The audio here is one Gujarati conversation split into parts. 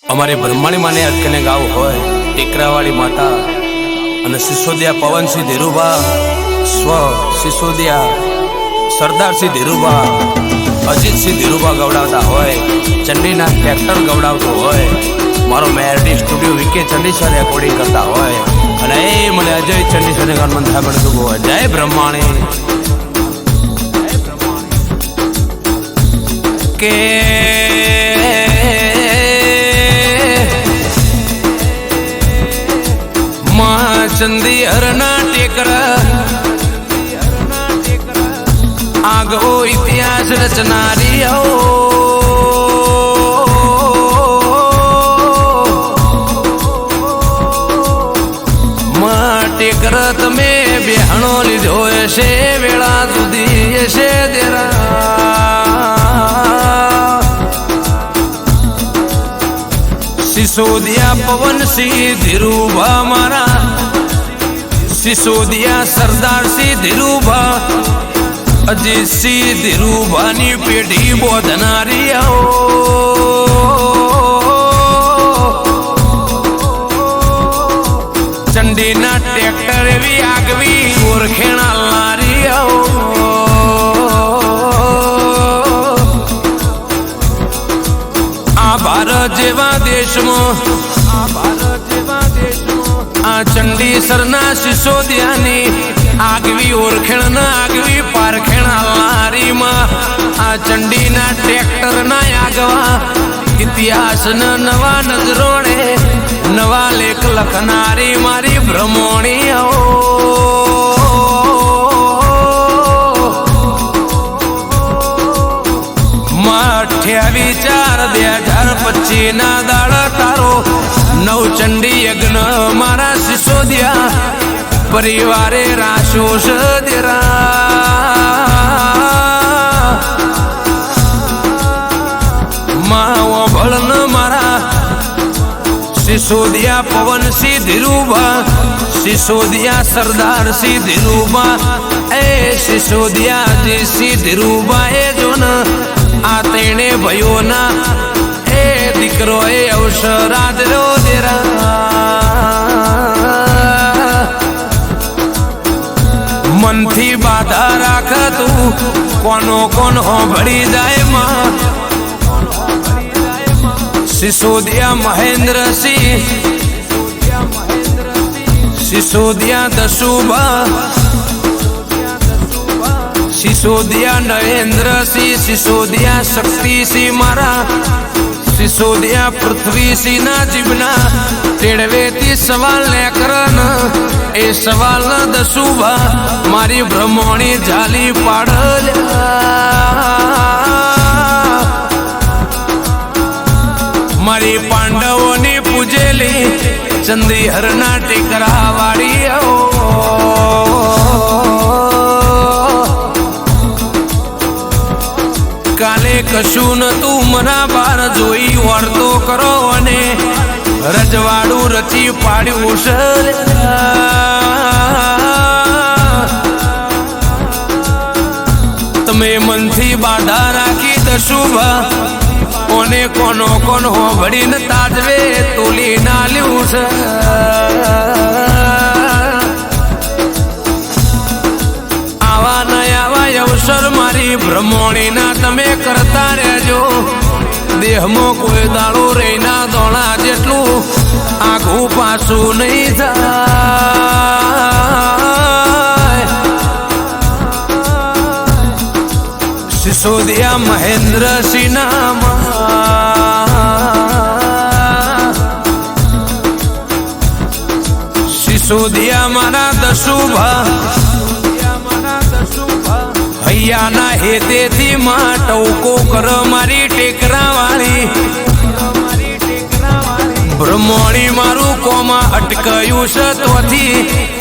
અમારી બ્રહ્માણી માને અટકને ગાવ હોય ટેકરાવાળી માતા અને સિસોદિયા પવનસિંહ ધીરુભા સ્વ સિસોદિયા સરદારસિંહ ધીરુભા અજીતસિંહ ધીરુભા ગવડાવતા હોય ચંડીના ટ્રેક્ટર ગવડાવતો હોય મારો મેરડી સ્ટુડિયો વીકે ચંડીસર રેકોર્ડિંગ કરતા હોય અને એ મને અજય ચંડીસરને ગાન મન થાય મને હોય જય બ્રહ્માણી કે ચંદી હરના ટેકરા આગો ઇતિહાસ રચનારી ટેકર તમે બેહણો લીધો હશે વેળા સુધી હશે દેરા સિસોદિયા પવનસિંહ ધીરુભા મારા સિસોદિયા સરદારસિંહ ધીરુભા અજીતસિંહ ધીરુભાની પેઢી બોધનારી ચંડીના ટ્રેક્ટર એવી આગવી ઓળખેણા લારી આ ભારત જેવા દેશમાં આ ચંડીસરના સિસોદિયાની આગવી ઓળખેણના આગવી પારખેણા લારીમાં આ ચંડીના ટ્રેક્ટરના આગવા ઇતિહાસના નવા નજરોણે નવા લેખ લખનારી મારી બ્રહ્મણી અઠ્યાવીસ 4/2025 ના દાડા તારો નવચંડી યજ્ઞ મારા સિસોદિયા પરિવારે રાશો સદેરા માવો ભળન મારા સિસોદિયા પવનસિંહ ધીરુભા સિસોદિયા સરદારસિંહ ધીરુભા એ સિસોદિયા અજીતસિંહ ધીરુભા એ જોન આ તેણે ભયોના એ દીકરો એ અવસરાદ રો દેરા મનથી બાધા રાખ તું કોનો કોન હોભળી જાય માં સિસોદિયા મહેન્દ્રસિંહ સિસોદિયા દસુભા સિસોદિયા નરેન્દ્રસિંહ સિસોદિયા શક્તિસિંહ મારા સિસોદિયા પૃથ્વીસિંહ ના જીવના તેડવેથી સવાલ ને કરન એ સવાલ દસુભા મારી બ્રહ્મણી જાલી પાડલ મારી પાંડવોની પૂજેલી ચંદી હરના ટેકરા વાળી કાલે કશું નતું મના બાર જોઈ વાર્તો કરો અને રજવાડું રચી પાડ્યું છે તમે મનથી બાધા રાખી દસુભા કોને કોનો કોનો ભળીને તાજવે તોલી ના લ્યું છે આવા ન આવા અવસર મારી બ્રહ્મણીના તમે કરતા રહેજો દેહમાં કોઈ દાડો રહીના દોણા જેટલું આઘું પાછું નહીં થાય સિસોદિયા મહેન્દ્રસિંહ નામ સિસોદિયા મારા દસુભા હૈયાના હેતેથી માં ટવકો કર મારી ટેકરા વાળી બ્રહ્મણી મારું કોમાં અટકાયું છે તોથી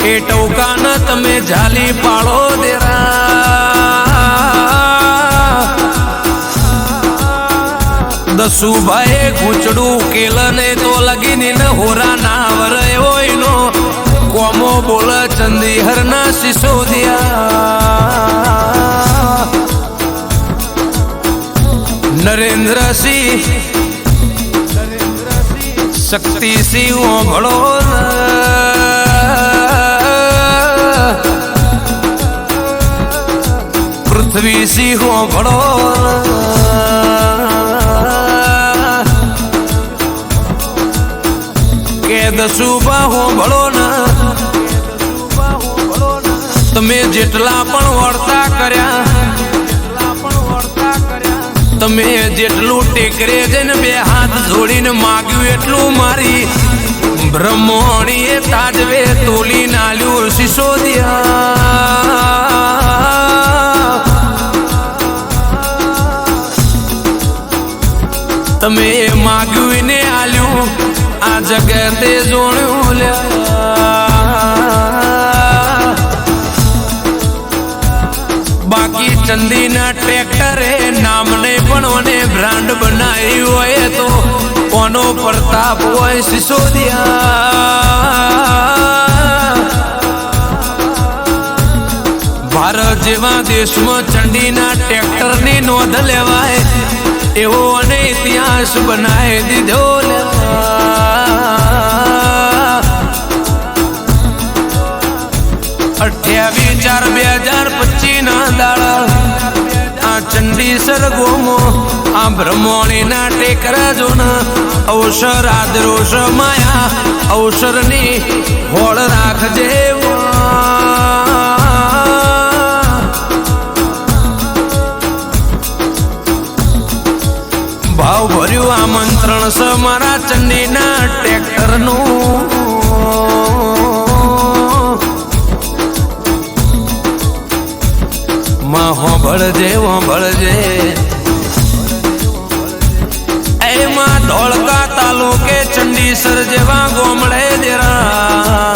એ ટવકાને તમે ઝાલી પાડો દેરા દસુભાઈ ઘૂંચડું કેલને તો લગીને હોરા ના વરયો એનો કોમો બોલ ચંદી હરના સિસોદિયા નરેન્દ્રસિંહ શક્તિ શિવ ભળો પૃથ્વી સિંહ ભળો કે દસુબા ભળો ને તમે જેટલા પણ વર્તા કર્યા તમે જેટલું ટેકરે જઈને બે હાથ જોડીને માગ્યું એટલું મારી બ્રહ્મણીએ તાજવે તોલી નાલ્યું સિસોદિયા તમે માગ્યું ને આલ્યું આ જગતે જોણ્યું બાકી ચંદીના ટ્રેક્ટરે નામને પણ મને બ્રાન્ડ બનાવ્યું હોય તો કોનો પ્રતાપ હોય સિસોદિયા ભારત જેવા દેશમાં ચંડીના ટ્રેક્ટરની નોંધ લેવાય એવો અને ઇતિહાસ બનાવી દીધો 28/4/2025 ના દાડા આ ચંડીસર ગોમો આ બ્રહ્મણીના ટેકરા જોન અવસર આદરોષ માયા અવસરની હોળ રાખજે ભાવ ભર્યું આમંત્રણ છે મારા ચંડીના ટ્રેક્ટરનું માં હોંભળજે એમાં ધોળકા તાલુકે ચંડીસર જેવા ગોમડે દેરા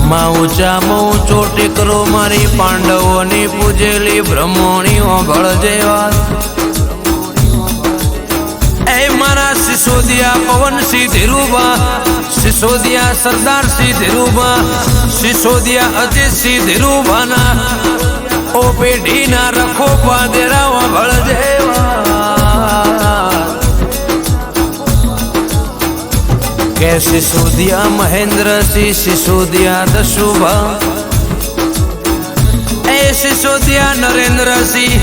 માં ઊંચામાં ઊંચો ટેકરો મારી પાંડવોની પૂજેલી બ્રહ્મણી હોંભળજે વાત એ મારા સિસોદિયા પવનસિંહ ધીરુભા સિસોદિયા સરદારસિંહ ધીરુભા સિસોદિયા અજીતસિંહ ધીરુભાના ઓ પેઢીના રખો પાદેરા હોંભળજે કે સિસોદિયા મહેન્દ્રસિંહ સિસોદિયા દસુભા એ સિસોદિયા નરેન્દ્રસિંહ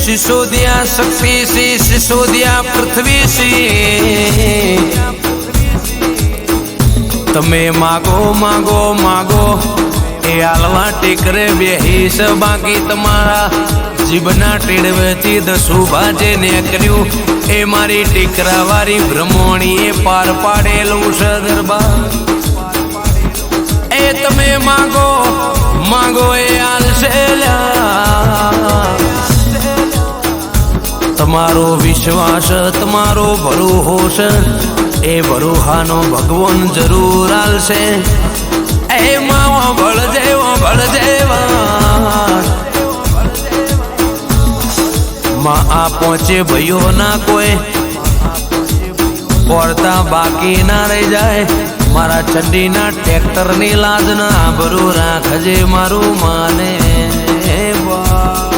સિસોદિયા શક્તિસિંહ સિસોદિયા પૃથ્વીસિંહ તમે માગો એ આલવા ટેકરે બેહીશ બાકી તમારા જીભના ટેડવેથી દસુભા જે નીકળ્યું એ મારી ટેકરાવાળી બ્રહ્મણીએ પાર પાડેલું છે દરબાર એ તમે માગો એ આલશે તમારો વિશ્વાસ તમારો ભરોહોશ એ ભરોહાનો ભગવાન જરૂર આલશે એ માં ભળજે માં આ પહોંચે ભાઈઓ ના કોઈ પડતા બાકી ના રહી જાય મારા ચંડીના ટ્રેક્ટરની લાજ ના આબરૂ રાખજે મારું માને બા